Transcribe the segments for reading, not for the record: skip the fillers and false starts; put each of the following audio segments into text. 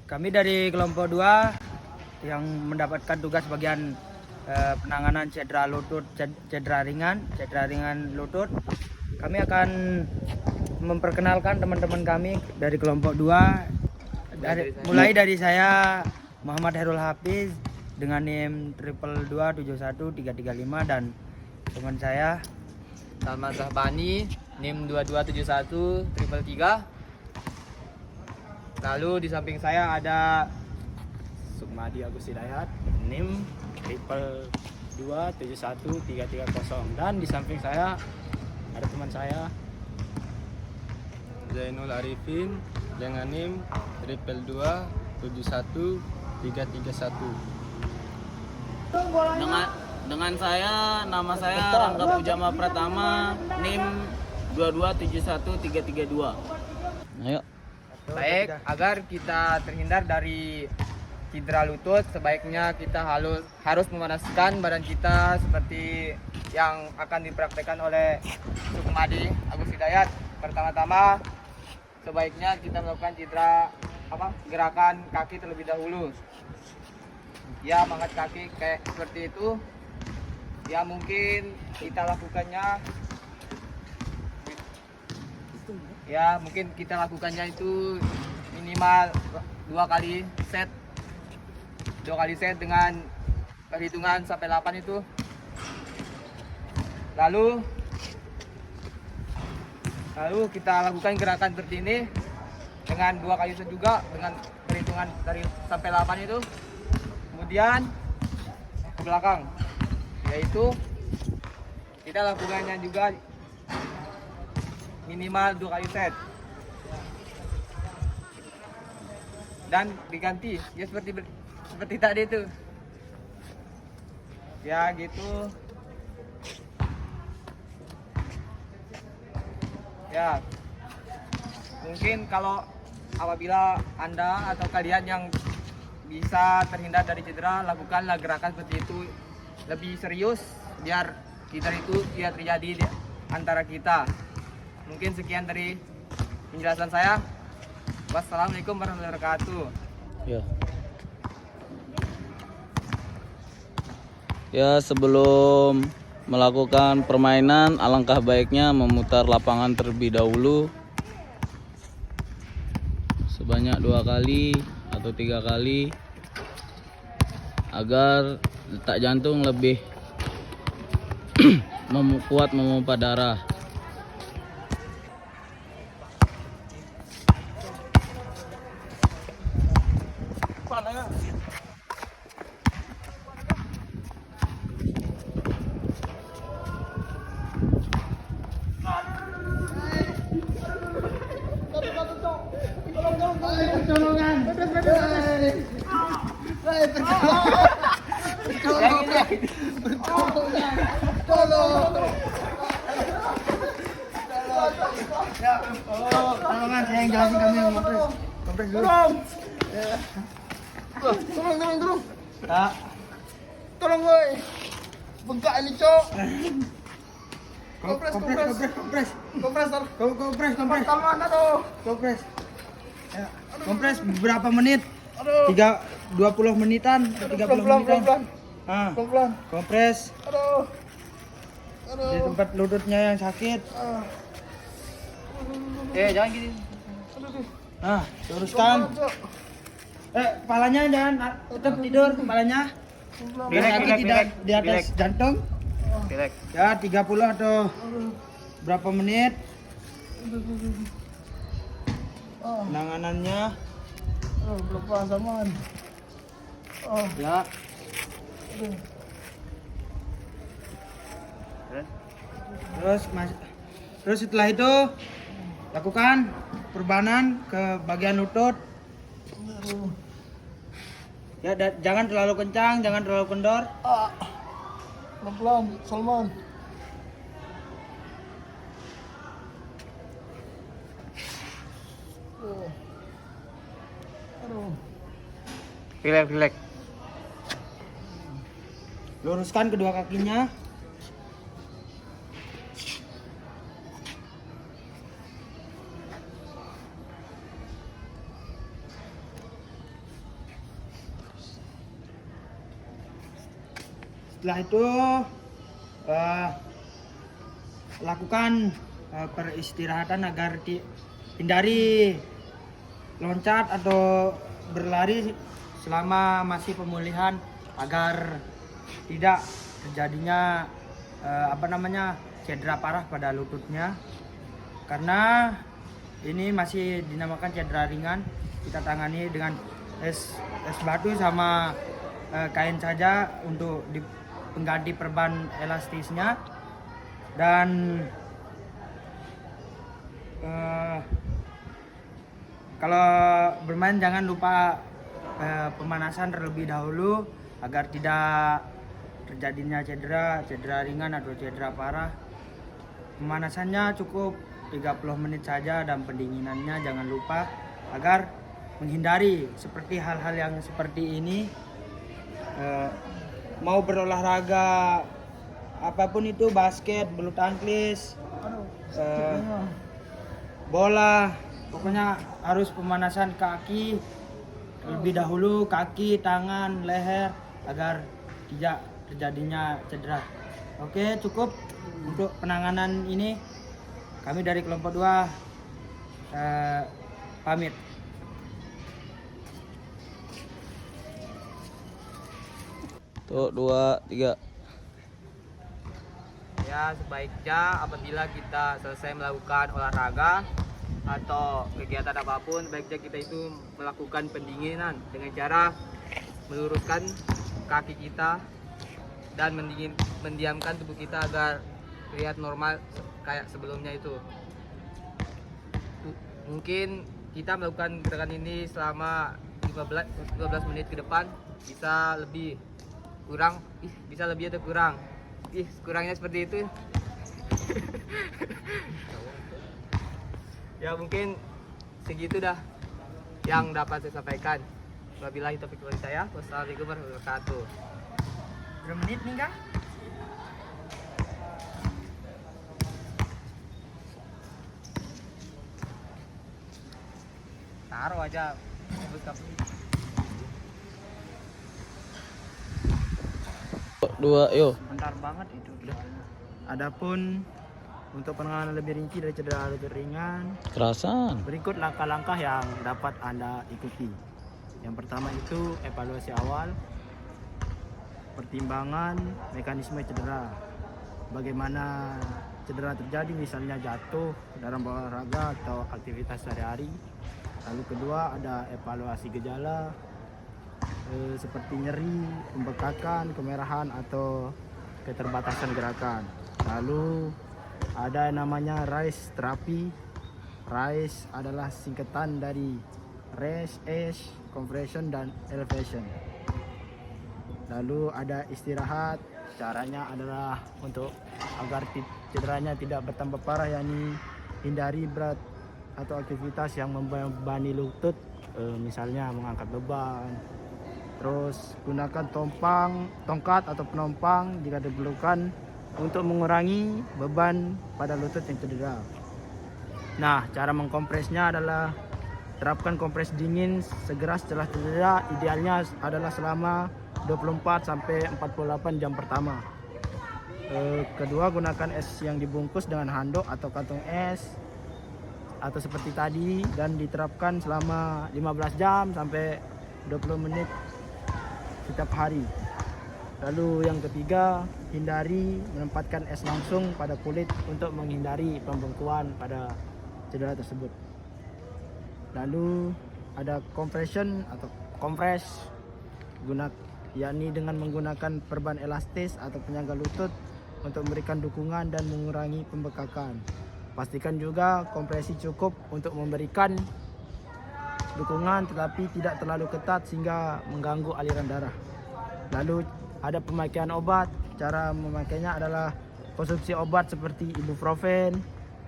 Kami dari kelompok 2 yang mendapatkan tugas bagian penanganan cedera lutut, cedera ringan lutut. Kami akan memperkenalkan teman-teman kami dari kelompok 2. Mulai dari saya Muhammad Herul Hafiz dengan NIM 22271 335 dan teman saya Salman Sahbani NIM 2271 333. Lalu di samping saya ada Sukmadi Agus Hidayat NIM 22271 330 dan di samping saya ada teman saya Zainul Arifin dengan NIM 22271 331. Dengan saya, nama saya Rangga Pujama Pratama, NIM 2271332. Ayo. baik. Agar kita terhindar dari cedera lutut, sebaiknya kita harus memanaskan badan kita seperti yang akan dipraktekkan oleh Sukmadi Agus Hidayat. Pertama-tama sebaiknya kita melakukan gerakan kaki terlebih dahulu. Ya, mengangkat kaki kayak seperti itu. Ya, mungkin kita lakukannya itu minimal 2 kali set dengan perhitungan sampai 8 itu. Lalu kita lakukan gerakan seperti ini dengan 2 kali set juga dengan perhitungan dari sampai 8 itu. Kemudian ke belakang, yaitu kita lakukannya juga minimal 2 kali set dan diganti ya seperti tadi itu ya gitu ya. Mungkin kalau apabila Anda atau kalian yang bisa terhindar dari cedera, lakukanlah gerakan seperti itu lebih serius biar cedera itu tidak terjadi di antara kita. Mungkin sekian dari penjelasan saya. Wassalamualaikum warahmatullahi wabarakatuh. Ya, sebelum melakukan permainan, alangkah baiknya memutar lapangan terlebih dahulu sebanyak 2 kali atau 3 kali agar detak jantung lebih kuat memompa darah. Tolongan saya yang jelasin kami kompres dulu. Tolong. Tak. Tolong woi. Bengkak ini, Cok. Kompres. Tangan aduh. Kompres. Ya. Kompres berapa menit? Aduh. 20 menitan atau 30 menitan. Ah. Pelan-pelan. Kompres Aduh. di tempat lututnya yang sakit. Jangan gini. Nah, luruskan. Kepalanya jangan tetap tidur, kepalanya. Biar kaki tidak di atas jantung. Relax. Ya, 30 atau berapa menit. Penanganannya Pelan-pelan Salman. ya. Terus setelah itu lakukan perbanan ke bagian lutut. Ya, jangan terlalu kencang, jangan terlalu kendor. Pelan-pelan Salman. Aduh. Relax. Luruskan kedua kakinya. Setelah itu lakukan peristirahatan agar hindari loncat atau berlari selama masih pemulihan agar tidak terjadinya cedera parah pada lututnya. Karena ini masih dinamakan cedera ringan, kita tangani dengan es batu sama kain saja untuk pengganti perban elastisnya. Dan kalau bermain jangan lupa pemanasan terlebih dahulu agar tidak terjadinya cedera ringan atau cedera parah. Pemanasannya cukup 30 menit saja dan pendinginannya jangan lupa agar menghindari seperti hal-hal yang seperti ini. Mau berolahraga apapun itu, basket, bulu tangkis, bola, pokoknya harus pemanasan kaki terlebih dahulu, kaki, tangan, leher agar tidak terjadinya cedera. Oke, cukup untuk penanganan ini. Kami dari kelompok 2 pamit. Tuh, 2, 3. Ya, sebaiknya apabila kita selesai melakukan olahraga atau kegiatan apapun, sebaiknya kita itu melakukan pendinginan dengan cara meluruskan kaki kita dan mendiamkan tubuh kita agar terlihat normal kayak sebelumnya itu. Mungkin kita melakukan gerakan ini selama 15 menit ke depan, bisa lebih kurang, bisa lebih atau kurang. Kurangnya seperti itu. Ya mungkin segitu dah yang dapat saya sampaikan. Wabillahi taufiq wal hidayah. Wassalamualaikum warahmatullahi wabarakatuh. Berapa menit nih, Kang? Taruh aja. Dua, yuk. Bentar banget itu. Adapun untuk penanganan lebih rinci dari cedera lutut ringan, Kerasan. berikut langkah-langkah yang dapat Anda ikuti. Yang pertama itu evaluasi awal, pertimbangan mekanisme cedera. Bagaimana cedera terjadi, misalnya jatuh dalam olahraga atau aktivitas sehari-hari. Lalu kedua ada evaluasi gejala seperti nyeri, pembekakan, kemerahan atau keterbatasan gerakan. Lalu ada yang namanya RICE terapi. RICE adalah singkatan dari rest, edge, compression dan elevation. Lalu ada istirahat. Caranya adalah untuk agar cederanya tidak bertambah parah, yakni hindari berat atau aktivitas yang membebani lutut, misalnya mengangkat beban. Terus gunakan tongkat atau penompang jika diperlukan untuk mengurangi beban pada lutut yang cedera. Nah, cara mengkompresnya adalah terapkan kompres dingin segera setelah cedera, idealnya adalah selama 24 sampai 48 jam pertama. Kedua, gunakan es yang dibungkus dengan handuk atau kantong es atau seperti tadi dan diterapkan selama 15 jam sampai 20 menit setiap hari. Lalu yang ketiga, hindari menempatkan es langsung pada kulit untuk menghindari pembengkuan pada cedera tersebut. Lalu ada compression atau kompres, yakni dengan menggunakan perban elastis atau penyangga lutut untuk memberikan dukungan dan mengurangi pembekakan. Pastikan juga kompresi cukup untuk memberikan dukungan tetapi tidak terlalu ketat sehingga mengganggu aliran darah. Lalu ada pemakaian obat. Cara memakainya adalah konsumsi obat seperti ibuprofen,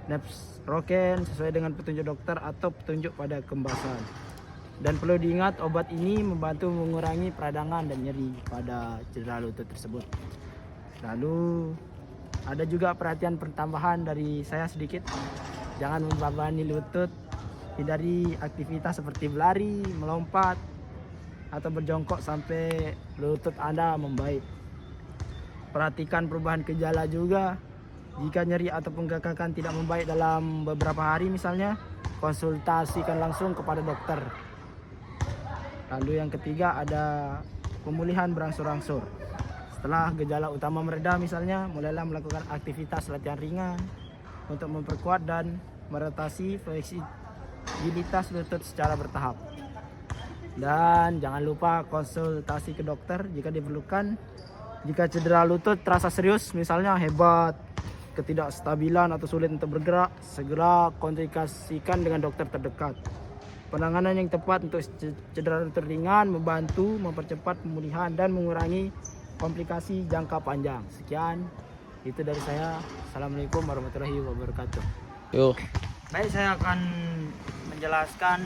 naproxen sesuai dengan petunjuk dokter atau petunjuk pada kembasan. Dan perlu diingat, obat ini membantu mengurangi peradangan dan nyeri pada cedera lutut tersebut. Lalu ada juga perhatian pertambahan dari saya sedikit. Jangan membebani lutut. Hindari aktivitas seperti berlari, melompat, atau berjongkok sampai lutut Anda membaik. perhatikan perubahan gejala juga. Jika nyeri atau penggagakan tidak membaik dalam beberapa hari misalnya, konsultasikan langsung kepada dokter. Lalu yang ketiga ada pemulihan berangsur-angsur. Setelah gejala utama mereda misalnya, mulailah melakukan aktivitas latihan ringan untuk memperkuat dan meretasi fleksibilitas lutut secara bertahap. Dan jangan lupa konsultasi ke dokter jika diperlukan. Jika cedera lutut terasa serius, misalnya hebat, ketidakstabilan atau sulit untuk bergerak, segera konsultasikan dengan dokter terdekat. Penanganan yang tepat untuk cedera lutut ringan membantu mempercepat pemulihan dan mengurangi komplikasi jangka panjang. Sekian, itu dari saya. Assalamualaikum warahmatullahi wabarakatuh. Yo. Baik, saya akan menjelaskan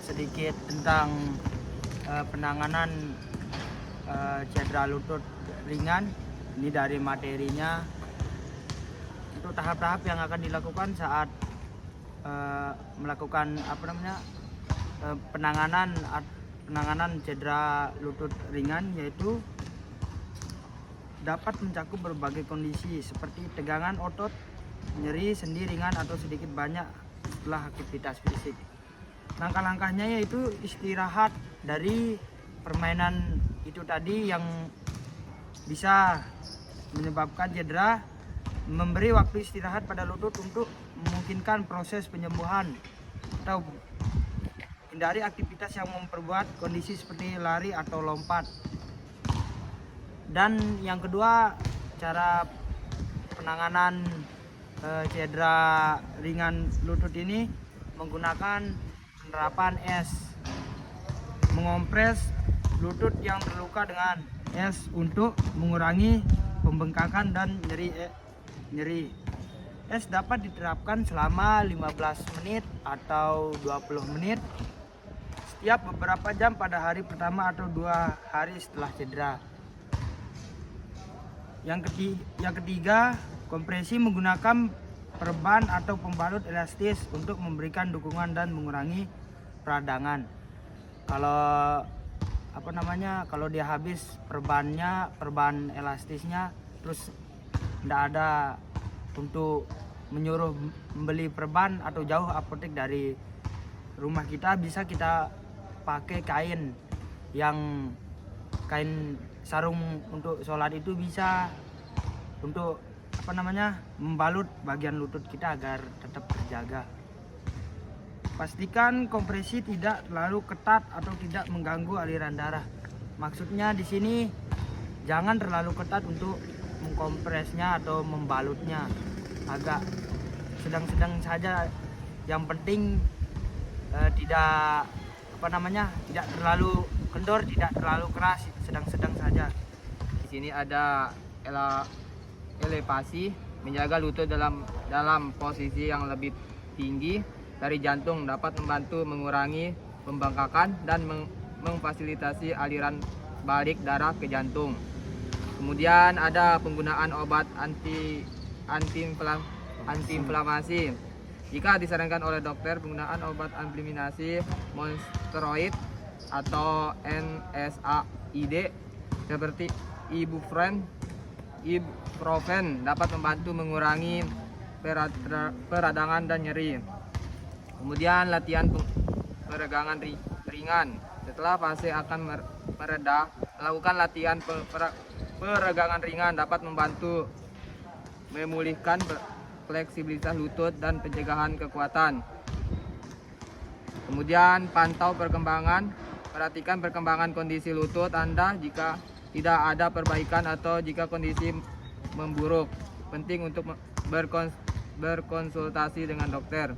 sedikit tentang penanganan cedera lutut ringan. Ini dari materinya. Untuk tahap-tahap yang akan dilakukan saat melakukan penanganan cedera lutut ringan, yaitu dapat mencakup berbagai kondisi seperti tegangan otot, nyeri sendi ringan atau sedikit banyak setelah aktivitas fisik. Langkah-langkahnya yaitu istirahat dari permainan itu tadi yang bisa menyebabkan cedera, memberi waktu istirahat pada lutut untuk memungkinkan proses penyembuhan, atau hindari aktivitas yang memperbuat kondisi seperti lari atau lompat. Dan yang kedua, cara penanganan cedera ringan lutut ini menggunakan penerapan es. Mengompres lutut yang terluka dengan es untuk mengurangi pembengkakan dan nyeri. Es dapat diterapkan selama 15 menit atau 20 menit setiap beberapa jam pada hari pertama atau 2 hari setelah cedera. Yang ketiga, kompresi menggunakan perban atau pembalut elastis untuk memberikan dukungan dan mengurangi peradangan. Kalau dia habis perban elastisnya, terus tidak ada untuk menyuruh membeli perban atau jauh apotek dari rumah kita, bisa kita pakai kain sarung untuk sholat. Itu bisa untuk membalut bagian lutut kita agar tetap terjaga. Pastikan kompresi tidak terlalu ketat atau tidak mengganggu aliran darah. Maksudnya di sini jangan terlalu ketat untuk mengkompresnya atau membalutnya, agak sedang-sedang saja. Yang penting tidak terlalu kendor, tidak terlalu keras, sedang-sedang saja. Di sini ada elevasi, menjaga lutut dalam posisi yang lebih tinggi dari jantung, dapat membantu mengurangi pembengkakan dan memfasilitasi aliran balik darah ke jantung. Kemudian ada penggunaan obat antiinflamasi. Jika disarankan oleh dokter, penggunaan obat antiinflamasi non-steroid atau NSAID seperti ibuprofen dapat membantu mengurangi peradangan dan nyeri. Kemudian latihan peregangan ringan. Setelah fase akan mereda, melakukan latihan peregangan ringan dapat membantu memulihkan fleksibilitas lutut dan pencegahan kekuatan. Kemudian pantau perkembangan, perhatikan perkembangan kondisi lutut Anda jika tidak ada perbaikan atau jika kondisi memburuk. Penting untuk berkonsultasi dengan dokter.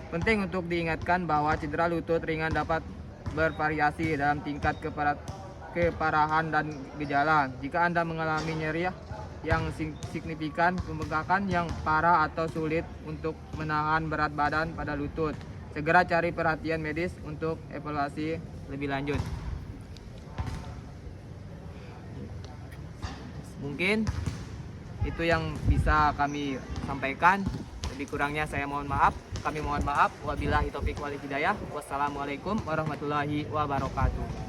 Penting untuk diingatkan bahwa cedera lutut ringan dapat bervariasi dalam tingkat keparahan dan gejala. Jika Anda mengalami nyeri yang signifikan, pembengkakan yang parah atau sulit untuk menahan berat badan pada lutut, segera cari perhatian medis untuk evaluasi lebih lanjut. Mungkin itu yang bisa kami sampaikan. Lebih kurangnya saya mohon maaf. Kami mohon maaf. Wabillahi taufiq wal hidayah. Wassalamualaikum warahmatullahi wabarakatuh.